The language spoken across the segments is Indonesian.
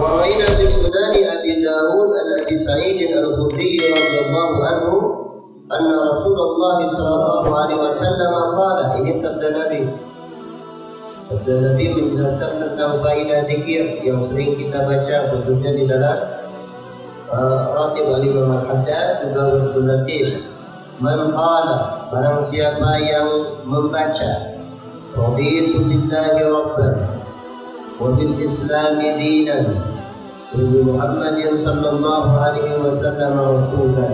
وروينا في سنن أبي داود عن أبي سعيد الخدري رضي الله عنه أن رسول الله صلى الله عليه وسلم قال, ini sabda Nabi. Sabda Nabi menjelaskan tentang faedah zikir yang sering kita baca khususnya di dalam ratib al-Imam al-Haddad juga bersunatil. Man qala, barang siapa yang membaca raditu billahi rabban wa bil islami dinan wa bi Muhammadin sallallahu alaihi wasallam rasulan.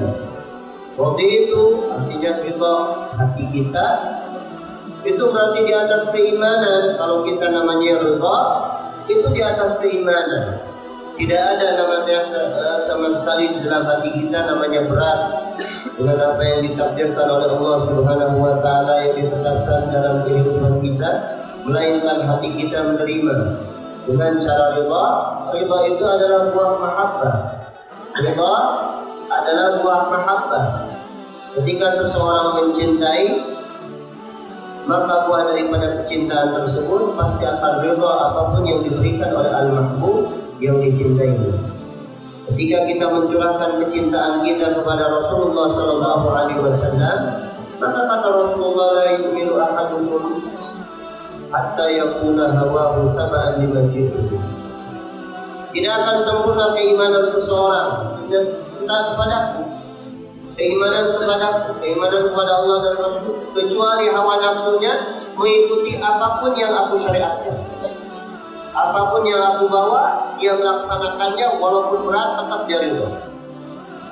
Raditu artinya ridha hati kita. Itu berarti di atas keimanan. Kalau kita namanya ridha, itu di atas keimanan. Tidak ada namanya sama sekali di dalam hati kita namanya berat dengan apa yang ditakdirkan oleh Allah Subhanahu wa taala yang ditetapkan dalam kehidupan kita, melainkan hati kita menerima dengan cara ridha. Ridha itu adalah buah mahabbah. Ridha adalah buah mahabbah. Ketika seseorang mencintai, maka buah daripada kecintaan tersebut pasti akan ridha apapun yang diberikan oleh al-mahbub yang dicintainya. Ketika kita mencurahkan kecintaan kita kepada Rasulullah sallallahu alaihi wasallam, maka kata Rasulullah, la yu'minu ahadukum hatta yakuna hawahu taba'an lima ji'tu. Tidak akan sempurna keimanan seseorang entah kepadaku, keimanan kepada Allah dan Rasul, kecuali hawa nafsunya mengikuti apapun yang aku syariatkan. Apapun yang aku bawa, dia melaksanakannya walaupun berat, tetap dia ridha.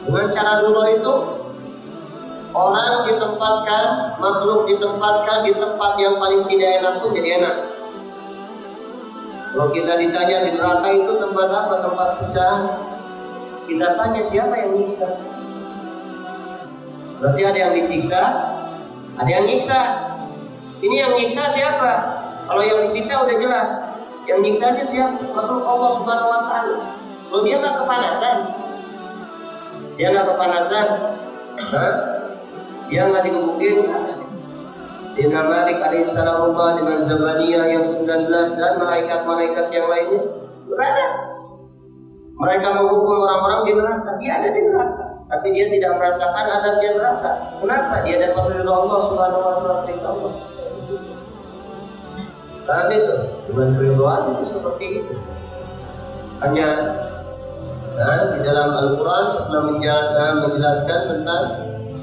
Dengan cara ridha itu, orang ditempatkan, makhluk ditempatkan di tempat yang paling tidak enak itu jadi enak. Kalau kita ditanya di neraka itu tempat apa? Tempat siksaan. Kita tanya siapa yang nyiksa? Berarti ada yang disiksa, ada yang nyiksa. Ini yang nyiksa siapa? Kalau yang disiksa udah jelas. Yang nyiksanya siapa? Makhluk Allah Subhanahu wa taala. Kalau dia nggak kepanasan, dia nggak dikebukin. Dina Malik alaihissalam dengan Zabaniyah yang 19 dan malaikat-malaikat yang lainnya berada. Mereka menghukum orang-orang di neraka. Dia ada di neraka, tapi dia tidak merasakan adabnya neraka. Kenapa? Dia dapat ridha Allah Subhanahu wa taala, perintah Allah. Paham itu? Dengan keridhaan itu seperti itu. Hanya di dalam Al-Quran setelah menjelaskan tentang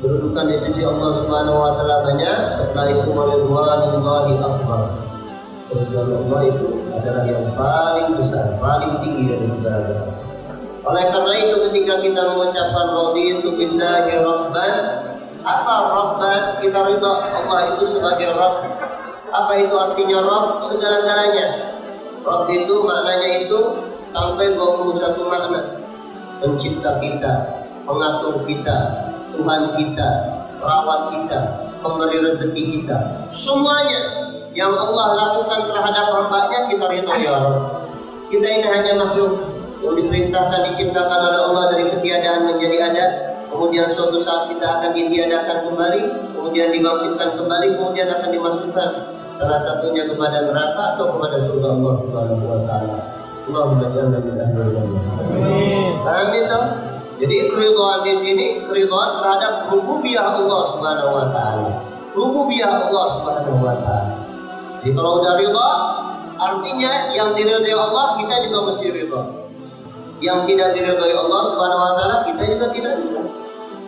kedudukan di sisi Allah Subhanahu wa taala banyak, setelah itu waridwanullahi akbar. Keridhaan Allah itu adalah yang paling besar, paling tinggi dari segala-galanya. Oleh karena itu ketika kita mengucapkan raditu billahi rabban, apa rabban? Kita ridha Allah itu sebagai Rabb. Apa itu artinya Rabb? Segala-galanya. Rabb itu maknanya itu sampai 21 makna. Pencipta kita, pengatur kita, Tuhan kita, perawat kita, pemberi rezeki kita. Semuanya yang Allah lakukan terhadap hamba-Nya kita ridha ya Rabb. Kita ini hanya makhluk yang diperintahkan, diciptakan oleh Allah dari ketiadaan menjadi ada. Kemudian suatu saat kita akan ditiadakan kembali, kemudian dibangkitkan kembali, kemudian akan dimasukkan salah satunya kepada neraka atau kepada surga Allah Subhanahu wa taala. Allahumma jalla min ahli jannah. Amin. Jadi keridhaan di sini keridhaan terhadap rububiyah Allah Subhanahu wa taala. Rububiyah Allah Subhanahu wa taala. Jadi kalau udah ridha, artinya yang diridhai Allah kita juga mesti ridha. Yang tidak diridhai Allah Subhanahu wa taala kita juga tidak bisa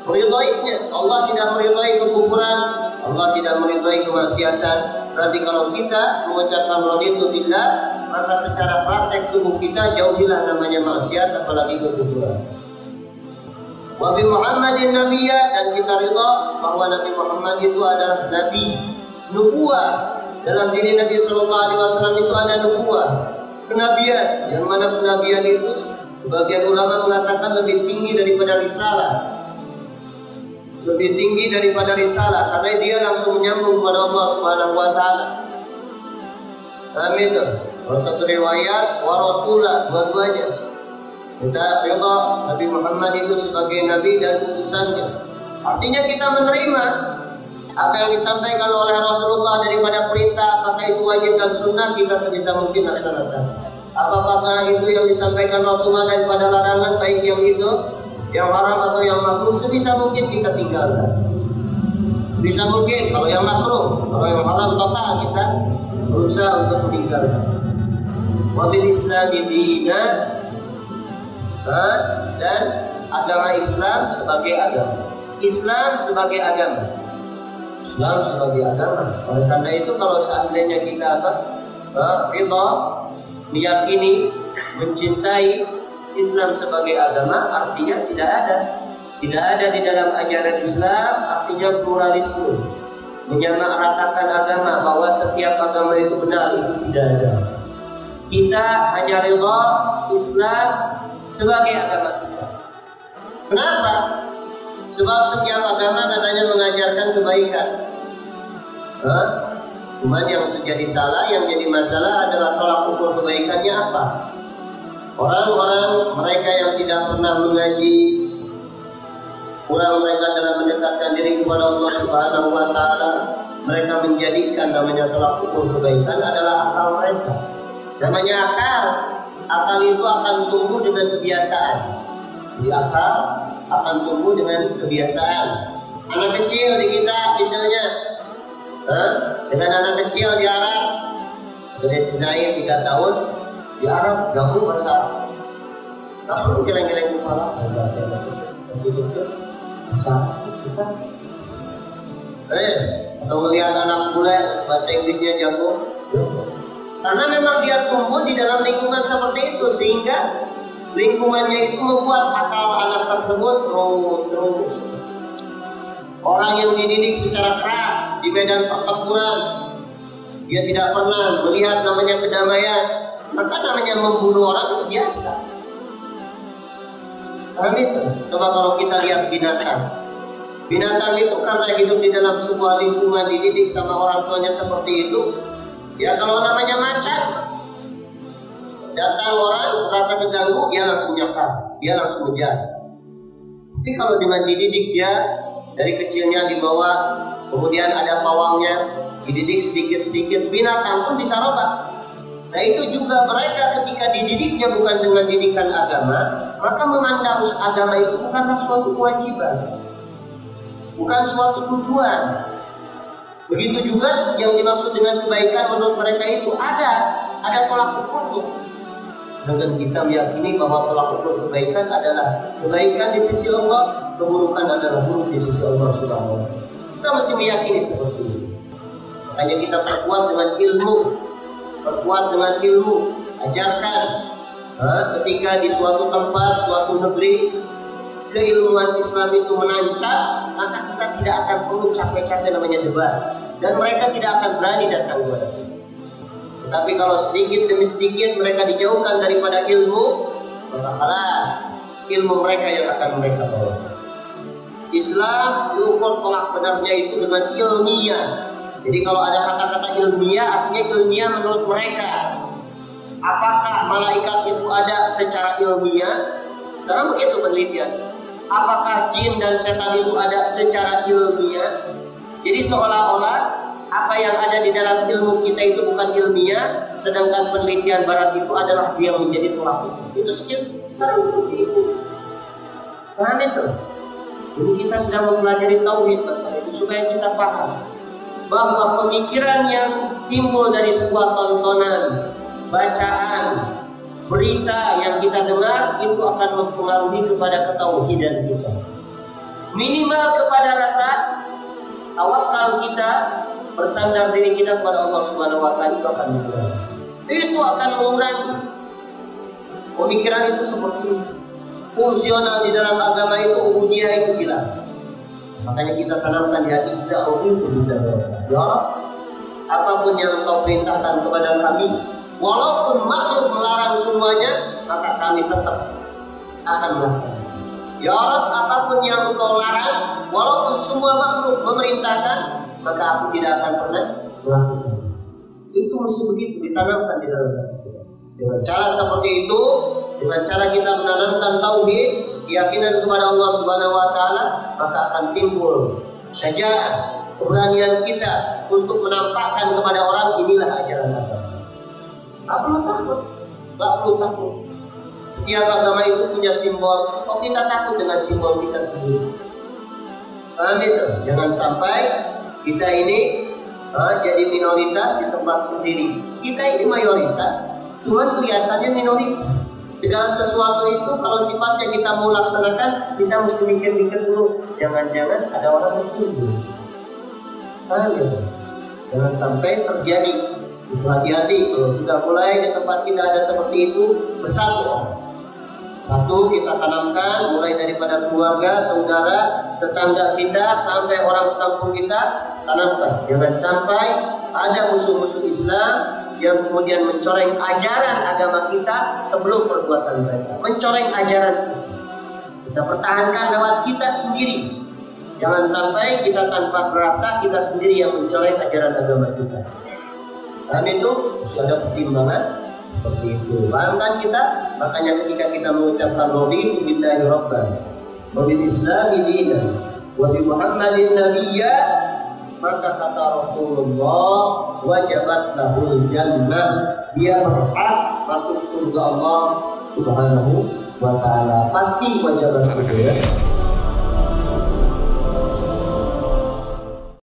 meridhainya. Allah tidak meridhai kekufuran, Allah tidak meridhai kemaksiatan. Berarti kalau kita mengucapkan raditu billah, maka secara praktek tubuh kita jauhilah namanya maksiat apalagi kekufuran. Wa bi Muhammadin nabiyya, dan kita ridha bahwa Nabi Muhammad itu adalah nabi, nubuwah. Dalam diri Nabi sallallahu alaihi wasallam itu ada nubuwah, kenabian, yang mana kenabian itu sebagian ulama mengatakan lebih tinggi daripada risalah. Lebih tinggi daripada risalah karena dia langsung menyambung kepada Allah Subhanahu wa taala. Amin. Kalau satu riwayat wa rasulah, dua-duanya. Kita ridha Nabi Muhammad itu sebagai nabi dan utusannya. Artinya kita menerima apa yang disampaikan oleh Rasulullah daripada perintah, apakah itu wajib dan sunnah, kita sebisa mungkin laksanakan. Apakah itu yang disampaikan Rasulullah daripada larangan, baik yang itu, yang haram atau yang makruh, sebisa mungkin kita tinggalkan. Bisa mungkin kalau yang makruh, kalau yang haram total kita berusaha untuk meninggalkan. Wabil Islami dina, dan agama Islam sebagai agama. Islam sebagai agama. Islam sebagai agama. Oleh karena itu kalau seandainya kita ridha, meyakini, mencintai Islam sebagai agama, artinya tidak ada di dalam ajaran Islam, artinya pluralisme, menyamaratakan agama, bahwa setiap agama itu benar, itu tidak ada. Kita hanya ridha Islam sebagai agama kita. Kenapa? Sebab setiap agama katanya mengajarkan kebaikan. Cuman yang jadi salah, yang jadi masalah adalah tolak ukur kebaikannya apa? Orang-orang mereka yang tidak pernah mengaji, kurang mereka dalam mendekatkan diri kepada Allah Subhanahu wa Ta'ala, mereka menjadikan namanya tolak ukur kebaikan adalah akal mereka. Namanya akal itu akan tumbuh dengan kebiasaan. Jadi akal akan tumbuh dengan kebiasaan. Anak kecil di kita misalnya, dengan anak kecil di Arab, dari si Zaid 3 tahun di Arab, jauh bahasa, tak perlu geleng-geleng kepala, masih kecil, bisa kita. Atau melihat anak bule bahasa Inggrisnya jago, karena memang dia tumbuh di dalam lingkungan seperti itu, sehingga lingkungannya itu membuat akal anak tersebut terus. Orang yang dididik secara keras di medan pertempuran, dia tidak pernah melihat namanya kedamaian, maka namanya membunuh orang itu biasa. Paham itu? Coba kalau kita lihat binatang itu karena hidup di dalam sebuah lingkungan, dididik sama orang tuanya seperti itu, ya kalau namanya macan, datang orang merasa keganggu, dia langsung nyakar, dia langsung mengejar. Tapi kalau dengan dididik dia dari kecilnya dibawa, kemudian ada pawangnya, dididik sedikit-sedikit, binatang pun bisa robah. Nah itu juga mereka ketika dididiknya bukan dengan didikan agama, maka memandang agama itu bukanlah suatu kewajiban, bukan suatu tujuan. Begitu juga yang dimaksud dengan kebaikan menurut mereka itu ada tolak ukurnya. Dengan kita meyakini bahwa tolak ukur kebaikan adalah kebaikan di sisi Allah, keburukan adalah buruk di sisi Allah Subhanahu wa Ta'ala. Kita mesti meyakini seperti itu. Makanya kita perkuat dengan ilmu, ajarkan. Ketika di suatu tempat, suatu negeri, keilmuan Islam itu menancap, maka kita tidak akan perlu capek-capek namanya debat, dan mereka tidak akan berani datang kepada kita. Tapi kalau sedikit demi sedikit mereka dijauhkan daripada ilmu, maka kelas ilmu mereka yang akan mereka bawa. Islam diukur tolak benarnya itu dengan ilmiah. Jadi kalau ada kata-kata ilmiah, artinya ilmiah menurut mereka. Apakah malaikat itu ada secara ilmiah? Karena begitu penelitian. Apakah jin dan setan itu ada secara ilmiah? Jadi seolah-olah apa yang ada di dalam ilmu kita itu bukan ilmiah, sedangkan penelitian barat itu adalah dia menjadi tolak ukur. Itu sekarang seperti itu. Paham itu? Jadi kita sedang mempelajari tauhid masalah itu supaya kita paham bahwa pemikiran yang timbul dari sebuah tontonan, bacaan, berita yang kita dengar itu akan mempengaruhi kepada ketauhidan kita. Minimal kepada rasa tawakal kita, bersandar diri kita kepada Allah Subhanahu wa Ta'ala, itu akan mengurangi. Itu akan mengurangi. Pemikiran itu seperti itu. Fungsional di dalam agama itu, ubudiyah itu hilang. Makanya kita tanamkan di hati kita, itu bisa berubah. Ya Allah, apapun yang Engkau perintahkan kepada kami, walaupun makhluk melarang semuanya, maka kami tetap akan melaksanakan. Ya Allah, apapun yang Engkau larang, walaupun semua makhluk memerintahkan, maka aku tidak akan pernah melakukan. Itu mesti begitu ditanamkan di dalam hati kita. Dengan cara seperti itu, dengan cara kita menanamkan tauhid, keyakinan kepada Allah Subhanahu wa Ta'ala, maka akan timbul syaja'ah, keberanian kita untuk menampakkan kepada orang inilah ajaran agama. Tak perlu takut. Nggak perlu takut. Setiap agama itu punya simbol. Kok kita takut dengan simbol kita sendiri? Paham itu? Jangan sampai kita ini jadi minoritas di tempat sendiri. Kita ini mayoritas, cuman kelihatannya minoritas. Segala sesuatu itu kalau sifatnya kita mau laksanakan, kita mesti mikir-mikir dulu. Jangan-jangan ada orang muslim. Paham gitu? Jangan sampai terjadi. Hati-hati kalau sudah mulai di tempat kita ada seperti itu, bersatu. Satu, kita tanamkan mulai daripada keluarga, saudara, tetangga kita sampai orang sekampung kita, tanamkan. Jangan sampai ada musuh-musuh Islam yang kemudian mencoreng ajaran agama kita sebelum perbuatan mereka. Mencoreng ajaran kita pertahankan lewat kita sendiri. Jangan sampai kita tanpa terasa kita sendiri yang mencoreng ajaran agama kita. Dan itu sudah ada pertimbangan seperti itu. Paham kan kita? Makanya ketika kita mengucapkan raditu billahi rabban wa bil islami dinan wa bi Muhammadin nabiyya, maka kata Rasulullah, wajabat lahul jannah, dia berhak masuk surga Allah Subhanahu wa ta'ala. Pasti wajabat.